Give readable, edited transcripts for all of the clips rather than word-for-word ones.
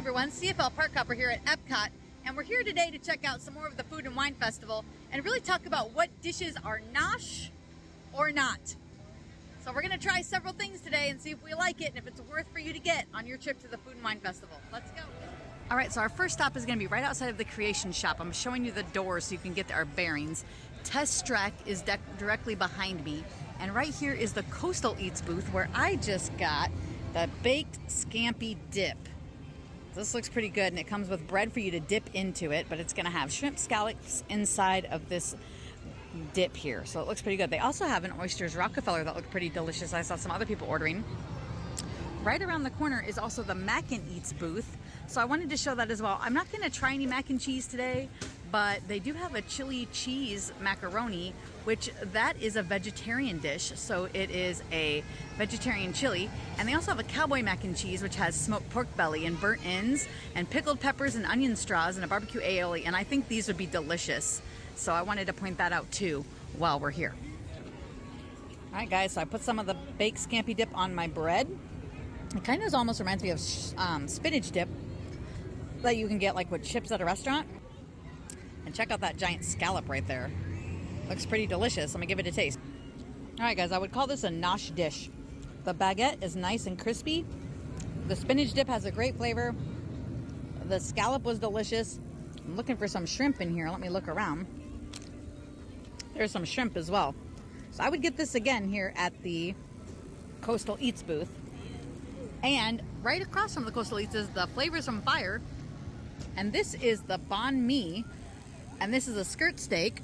everyone, CFL Park Hopper here at Epcot, and we're here today to check out some more of the Food and Wine Festival and really talk about what dishes are nosh or not. So we're going to try several things today and see if we like it and if it's worth for you to get on your trip to the Food and Wine Festival. Let's go. All right, so our first stop is going to be right outside of the Creation Shop. I'm showing you the doors so you can get our bearings. Test Track is directly behind me, and right here is the Coastal Eats booth where I just got the baked scampi dip. This looks pretty good, and it comes with bread for you to dip into it, but it's going to have shrimp scallops inside of this dip here, so it looks pretty good. They also have an Oysters Rockefeller that looked pretty delicious. I saw some other people ordering. Right around the corner is also the Mac and Eats booth, so I wanted to show that as well. I'm not going to try any mac and cheese today, but they do have a chili cheese macaroni, which that is a vegetarian dish, so it is a vegetarian chili. And they also have a cowboy mac and cheese, which has smoked pork belly and burnt ends and pickled peppers and onion straws and a barbecue aioli, and I think these would be delicious. So I wanted to point that out too while we're here. All right, guys, so I put some of the baked scampi dip on my bread. It kind of almost reminds me of spinach dip that you can get like with chips at a restaurant. And check out that giant scallop right there. Looks pretty delicious. Let me give it a taste. All right, guys, I would call this a nosh dish. The baguette is nice and crispy. The spinach dip has a great flavor. The scallop was delicious. I'm looking for some shrimp in here. Let me look around. There's some shrimp as well. So I would get this again here at the Coastal Eats booth. And right across from the Coastal Eats is the Flavors from Fire. And this is the banh mi. And this is a skirt steak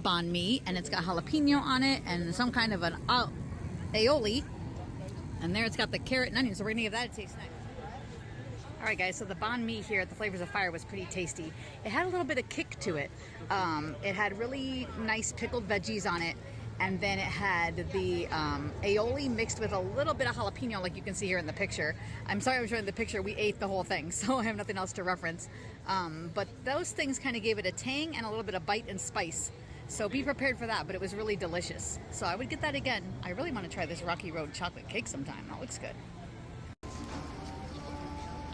banh mi, and it's got jalapeno on it and some kind of an aioli. And there it's got the carrot and onion, so we're gonna give that a taste next. All right, guys, so the banh mi here at the Flavors of Fire was pretty tasty. It had a little bit of kick to it. It had really nice pickled veggies on it, and then it had the aioli mixed with a little bit of jalapeno, like you can see here in the picture. I'm sorry I'm showing the picture. We ate the whole thing, so I have nothing else to reference. But those things kind of gave it a tang and a little bit of bite and spice. So be prepared for that, but it was really delicious. So I would get that again. I really want to try this Rocky Road chocolate cake sometime. That looks good.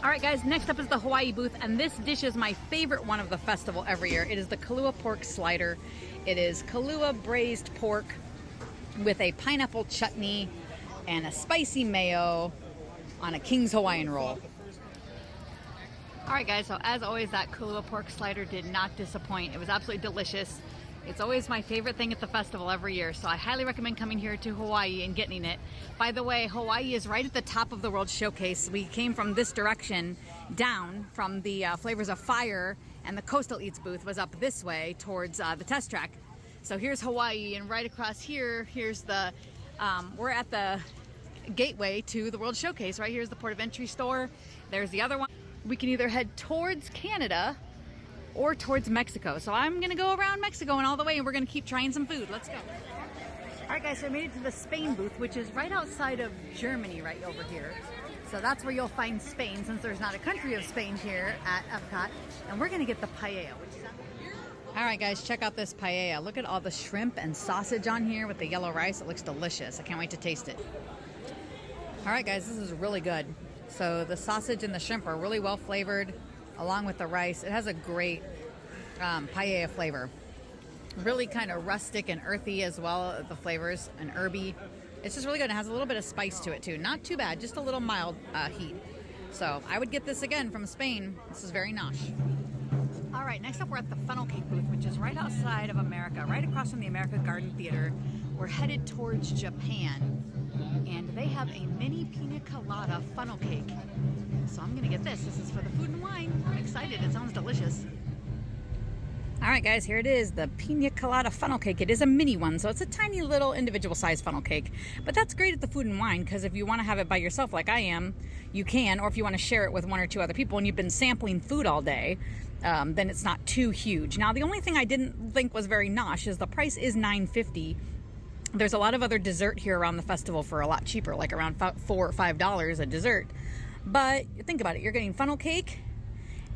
All right, guys, next up is the Hawaii booth, and this dish is my favorite one of the festival every year. It is the Kahlua pork slider. It is Kahlua braised pork with a pineapple chutney and a spicy mayo on a King's Hawaiian roll. All right, guys, so as always, that Kahlua pork slider did not disappoint. It was absolutely delicious. It's always my favorite thing at the festival every year, so I highly recommend coming here to Hawaii and getting it. By the way, Hawaii is right at the top of the World Showcase. We came from this direction down from the Flavors of Fire, and the Coastal Eats booth was up this way towards the Test Track. So here's Hawaii, and right across here, here's the, we're at the gateway to the World Showcase. Right here's the port of entry store. There's the other one. We can either head towards Canada or towards Mexico. So I'm gonna go around Mexico and all the way, and we're gonna keep trying some food. Let's go. All right, guys, so I made it to the Spain booth, which is right outside of Germany right over here. So that's where you'll find Spain, since there's not a country of Spain here at Epcot. And we're gonna get the paella, which is all right, guys, check out this paella. Look at all the shrimp and sausage on here with the yellow rice. It looks delicious. I can't wait to taste it. All right, guys, this is really good. So the sausage and the shrimp are really well flavored, along with the rice. It has a great paella flavor. Really kind of rustic and earthy as well, the flavors, and herby. It's just really good. It has a little bit of spice to it too. Not too bad, just a little mild heat. So I would get this again from Spain. This is very nosh. All right, next up we're at the funnel cake booth, which is right outside of America, right across from the America Garden Theater. We're headed towards Japan, and they have a mini pina colada funnel cake. So I'm gonna get this. This is for the Food and Wine. I'm excited. It sounds delicious. All right, guys, here it is, the pina colada funnel cake. It is a mini one, so it's a tiny little individual size funnel cake. But that's great at the Food and Wine, because if you want to have it by yourself like I am, you can, or if you want to share it with one or two other people and you've been sampling food all day, then it's not too huge. Now, the only thing I didn't think was very nosh is the price is $9.50. There's a lot of other dessert here around the festival for a lot cheaper, like around $4 or $5 a dessert. But think about it, you're getting funnel cake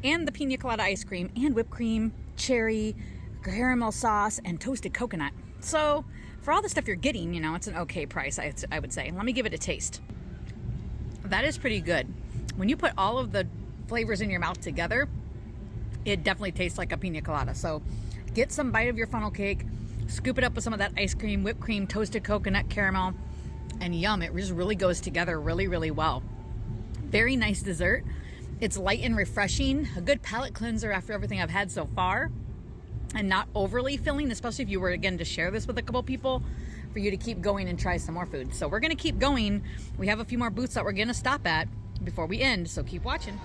and the pina colada ice cream and whipped cream, cherry, caramel sauce, and toasted coconut. So for all the stuff you're getting, you know, it's an okay price, I would say. Let me give it a taste. That is pretty good. When you put all of the flavors in your mouth together, it definitely tastes like a pina colada. So get some bite of your funnel cake, scoop it up with some of that ice cream, whipped cream, toasted coconut caramel, and yum, it just really goes together really, really well. Very nice dessert. It's light and refreshing, a good palate cleanser after everything I've had so far, and not overly filling, especially if you were, again, to share this with a couple people, for you to keep going and try some more food. So we're gonna keep going. We have a few more booths that we're gonna stop at before we end, so keep watching.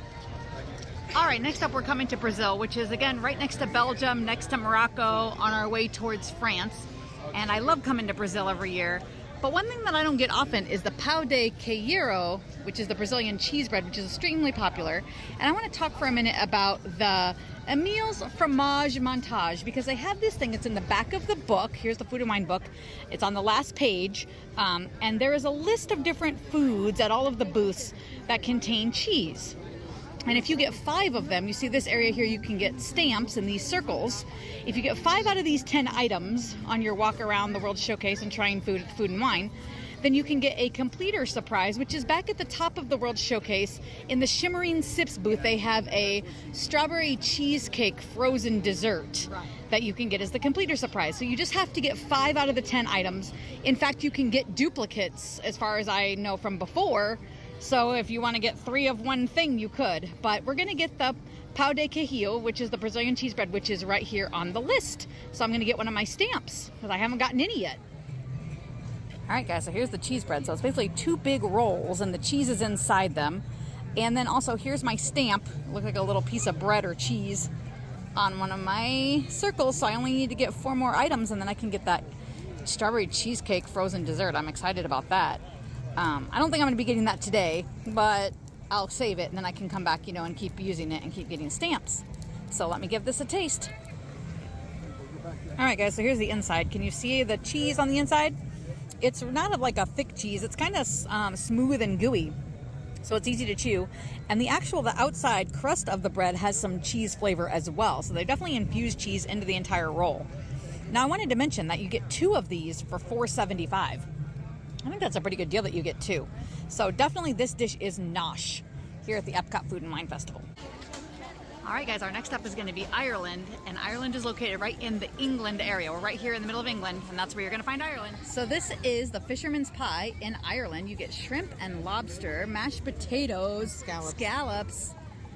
All right, next up we're coming to Brazil, which is, again, right next to Belgium, next to Morocco, on our way towards France. And I love coming to Brazil every year. But one thing that I don't get often is the pão de queijo, which is the Brazilian cheese bread, which is extremely popular. And I want to talk for a minute about the Emil's Fromage Montage, because they have this thing. It's in the back of the book. Here's the Food and Wine book. It's on the last page. And there is a list of different foods at all of the booths that contain cheese. And if you get 5 of them, you see this area here, you can get stamps in these circles. If you get 5 out of these 10 items on your walk around the World Showcase and trying food and wine, then you can get a completer surprise, which is back at the top of the World Showcase. In the Shimmering Sips booth, they have a strawberry cheesecake frozen dessert that you can get as the completer surprise. So you just have to get 5 out of the 10 items. In fact, you can get duplicates, as far as I know from before. So if you want to get 3 of one thing, you could. But we're going to get the pão de queijo, which is the Brazilian cheese bread, which is right here on the list. So I'm going to get one of my stamps, because I haven't gotten any yet. All right, guys, so here's the cheese bread. So it's basically 2 big rolls, and the cheese is inside them. And then also, here's my stamp. Look like a little piece of bread or cheese on one of my circles. So I only need to get 4 more items, and then I can get that strawberry cheesecake frozen dessert. I'm excited about that. I don't think I'm going to be getting that today, but I'll save it, and then I can come back, and keep using it and keep getting stamps. So let me give this a taste. All right, guys, so here's the inside. Can you see the cheese on the inside? It's not like a thick cheese. It's kind of smooth and gooey, so it's easy to chew. And the outside crust of the bread has some cheese flavor as well. So they definitely infuse cheese into the entire roll. Now, I wanted to mention that you get 2 of these for $4.75. I think that's a pretty good deal that you get 2. So definitely this dish is Nosh here at the Epcot Food and Wine Festival. All right, guys, our next stop is going to be Ireland, and Ireland is located right in the England area. We're right here in the middle of England, and that's where you're going to find Ireland. So this is the Fisherman's Pie in Ireland. You get shrimp and lobster, mashed potatoes, scallops,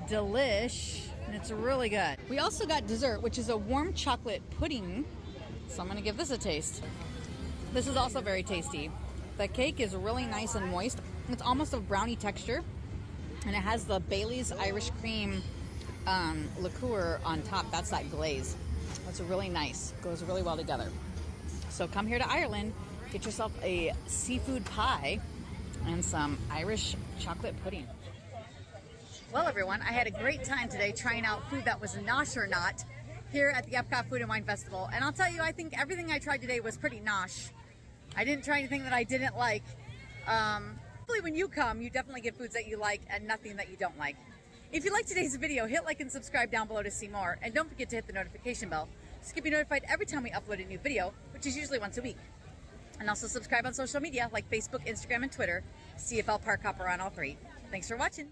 delish, and it's really good. We also got dessert, which is a warm chocolate pudding, so I'm going to give this a taste. This is also very tasty. The cake is really nice and moist. It's almost a brownie texture, and it has the Bailey's Irish Cream liqueur on top. That's that glaze. That's really nice. Goes really well together. So come here to Ireland, get yourself a seafood pie and some Irish chocolate pudding. Well, everyone, I had a great time today trying out food that was nosh or not here at the Epcot Food and Wine Festival. And I'll tell you, I think everything I tried today was pretty nosh. I didn't try anything that I didn't like. Hopefully when you come, you definitely get foods that you like and nothing that you don't like. If you liked today's video, hit like and subscribe down below to see more. And don't forget to hit the notification bell so you can be notified every time we upload a new video, which is usually once a week. And also subscribe on social media like Facebook, Instagram, and Twitter. CFL Park Hopper on all 3. Thanks for watching.